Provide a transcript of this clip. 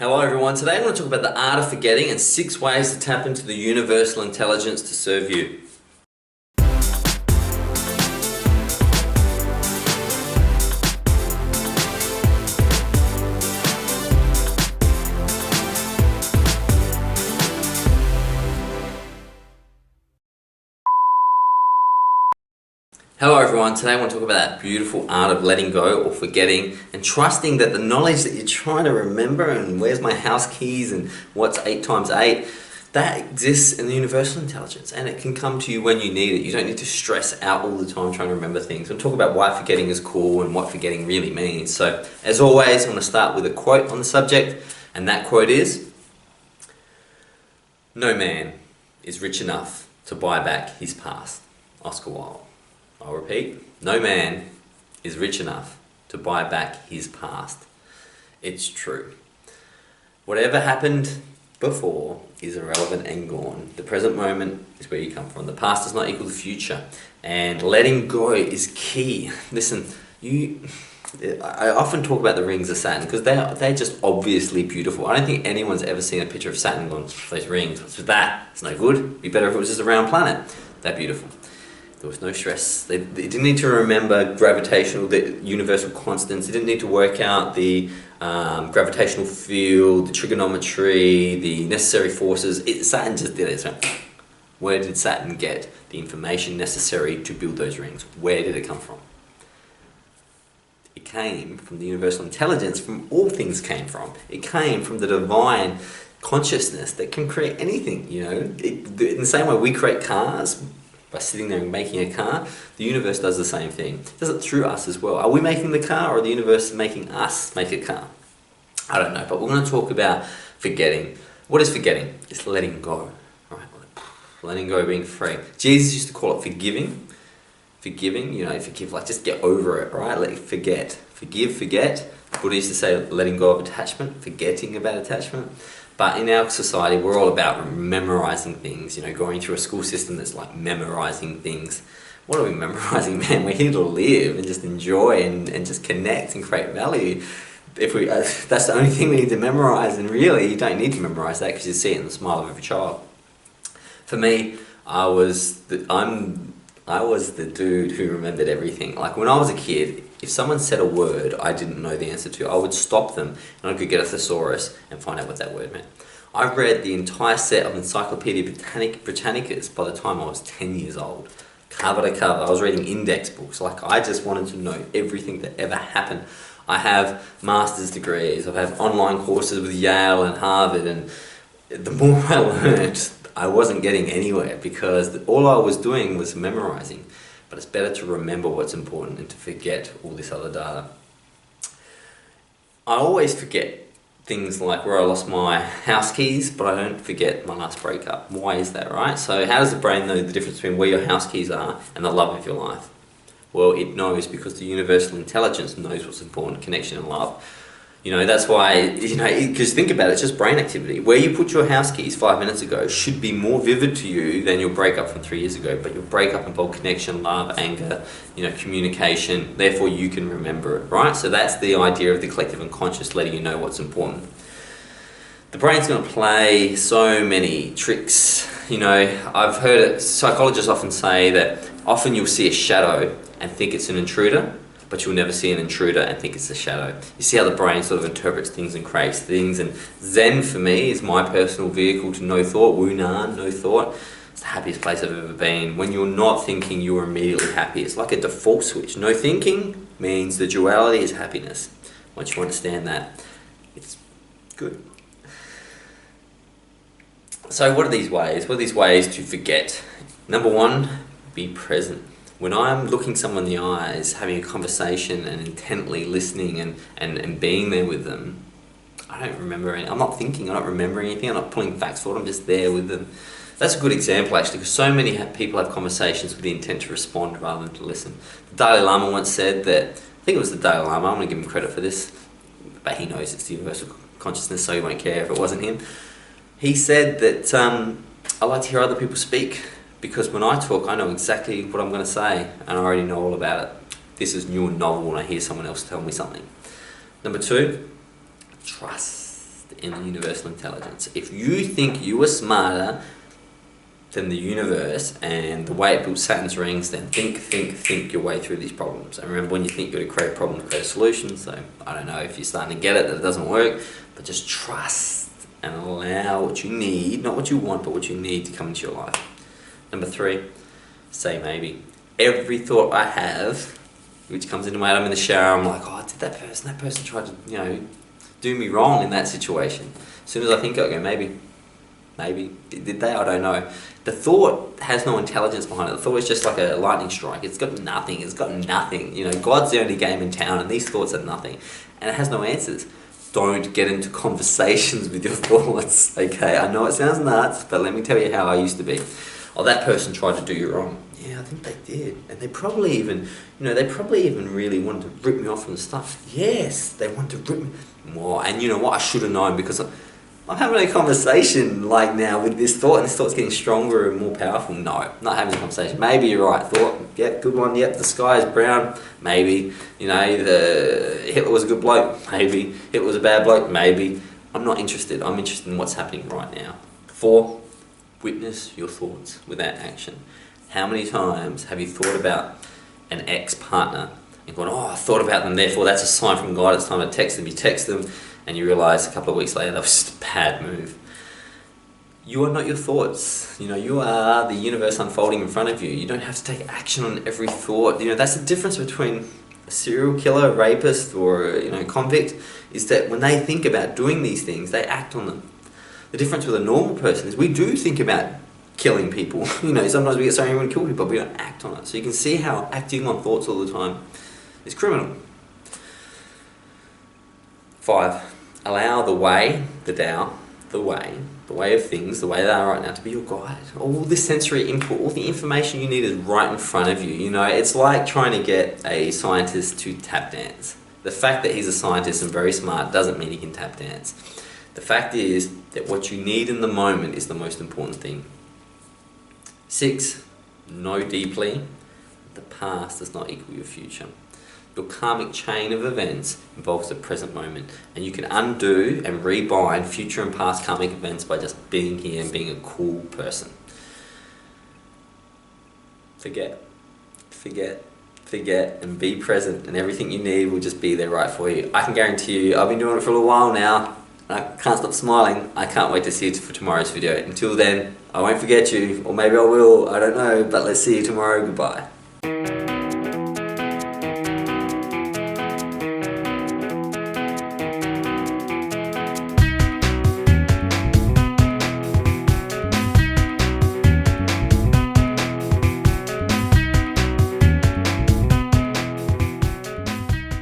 Hello everyone, today I'm going to talk about the art of forgetting and 6 ways to tap into the universal intelligence to serve you. Hello everyone, today I want to talk about that beautiful art of letting go or forgetting and trusting that the knowledge that you're trying to remember and where's my house keys and what's 8 times 8, that exists in the universal intelligence and it can come to you when you need it. You don't need to stress out all the time trying to remember things. We'll talk about why forgetting is cool and what forgetting really means. So as always, I'm going to start with a quote on the subject, and that quote is, "No man is rich enough to buy back his past." Oscar Wilde. I'll repeat, no man is rich enough to buy back his past. It's true. Whatever happened before is irrelevant and gone. The present moment is where you come from. The past does not equal the future. And letting go is key. Listen, I often talk about the rings of Saturn because they're just obviously beautiful. I don't think anyone's ever seen a picture of Saturn and gone, those rings, what's with that? It's no good. It'd be better if it was just a round planet. They're beautiful. There was no stress. They didn't need to remember the universal constants. They didn't need to work out the gravitational field, the trigonometry, the necessary forces. Saturn just did it. So where did Saturn get the information necessary to build those rings? Where did it come from? It came from the universal intelligence from all things came from. It came from the divine consciousness that can create anything, you know. In the same way we create cars, by sitting there and making a car, the universe does the same thing. It does it through us as well. Are we making the car or the universe is making us make a car? I don't know, but we're going to talk about forgetting. What is forgetting? It's letting go, right? Letting go, being free. Jesus used to call it forgiving. Forgiving, you know, forgive, like just get over it, right? Forget. Forgive, forget. Buddha used to say letting go of attachment, forgetting about attachment. But in our society, we're all about memorizing things, you know, going through a school system that's like memorizing things. What are we memorizing, man? We're here to live and just enjoy and just connect and create value. That's the only thing we need to memorize, and really, you don't need to memorize that because you see it in the smile of every child. For me, I was the dude who remembered everything. Like when I was a kid, if someone said a word I didn't know the answer to, I would stop them and I could get a thesaurus and find out what that word meant. I read the entire set of Encyclopedia Britannicas by the time I was 10 years old. Cover to cover. I was reading index books. Like I just wanted to know everything that ever happened. I have master's degrees. I have online courses with Yale and Harvard, and the more I learned, I wasn't getting anywhere because all I was doing was memorizing. But it's better to remember what's important and to forget all this other data. I always forget things like where I lost my house keys, but I don't forget my last breakup. Why is that, right? So how does the brain know the difference between where your house keys are and the love of your life? Well, it knows because the universal intelligence knows what's important, connection and love. You know, that's why, you know, because think about it, it's just brain activity. Where you put your house keys 5 minutes ago should be more vivid to you than your breakup from 3 years ago. But your breakup involved connection, love, anger, you know, communication. Therefore, you can remember it, right? So that's the idea of the collective unconscious letting you know what's important. The brain's going to play so many tricks. You know, I've heard it, psychologists often say that often you'll see a shadow and think it's an intruder, but you'll never see an intruder and think it's a shadow. You see how the brain sort of interprets things and creates things, and Zen for me is my personal vehicle to no thought, Wunan, no thought. It's the happiest place I've ever been. When you're not thinking, you're immediately happy. It's like a default switch. No thinking means the duality is happiness. Once you understand that, it's good. So what are these ways? What are these ways to forget? Number one, be present. When I'm looking someone in the eyes, having a conversation and intently listening and being there with them, I don't remember anything. I'm not thinking, I'm not remembering anything, I'm not pulling facts forward, I'm just there with them. That's a good example actually, because so many people have conversations with the intent to respond rather than to listen. The Dalai Lama once said that, I think it was the Dalai Lama, I'm going to give him credit for this, but he knows it's the universal consciousness, so he won't care if it wasn't him. He said that I like to hear other people speak, because when I talk, I know exactly what I'm going to say, and I already know all about it. This is new and novel when I hear someone else tell me something. Number two, trust. in the universal intelligence. If you think you are smarter than the universe and the way it built Saturn's rings, then think your way through these problems. And remember, when you think you're going to create a problem, to create a solution. So I don't know if you're starting to get it, that it doesn't work, but just trust and allow what you need, not what you want, but what you need to come into your life. Number 3, say maybe. Every thought I have, which comes into my head, I'm in the shower, I'm like, oh, did that person tried to, do me wrong in that situation. As soon as I think, I go, maybe, did they? I don't know. The thought has no intelligence behind it. The thought is just like a lightning strike. It's got nothing. God's the only game in town, and these thoughts are nothing. And it has no answers. Don't get into conversations with your thoughts, okay? I know it sounds nuts, but let me tell you how I used to be. Oh, that person tried to do you wrong. Yeah, I think they did. And they probably even really wanted to rip me off from the start. Yes, they wanted to rip me more. And you know what? I should have known, because I'm having a conversation like now with this thought, and this thought's getting stronger and more powerful. No, not having a conversation. Maybe you're right. Thought, yep, good one. Yep, the sky is brown. Maybe. Hitler was a good bloke. Maybe. Hitler was a bad bloke. Maybe. I'm not interested. I'm interested in what's happening right now. 4, witness your thoughts without action. How many times have you thought about an ex-partner and gone, oh, I thought about them, therefore that's a sign from God, it's time to text them. You text them, and you realise a couple of weeks later that was just a bad move. You are not your thoughts. You are the universe unfolding in front of you. You don't have to take action on every thought. That's the difference between a serial killer, a rapist, or a convict, is that when they think about doing these things, they act on them. The difference with a normal person is we do think about killing people. Sometimes we get so angry we want to kill people, but we don't act on it. So you can see how acting on thoughts all the time is criminal. 5, allow the way, the Tao, the way of things, the way they are right now, to be your guide. All this sensory input, all the information you need is right in front of you. It's like trying to get a scientist to tap dance. The fact that he's a scientist and very smart doesn't mean he can tap dance. The fact is that what you need in the moment is the most important thing. 6, know deeply the past does not equal your future. Your karmic chain of events involves the present moment, and you can undo and rebind future and past karmic events by just being here and being a cool person. Forget, and be present, and everything you need will just be there right for you. I can guarantee you, I've been doing it for a little while now, and I can't stop smiling. I can't wait to see you for tomorrow's video. Until then, I won't forget you, or maybe I will, I don't know, but let's see you tomorrow. Goodbye.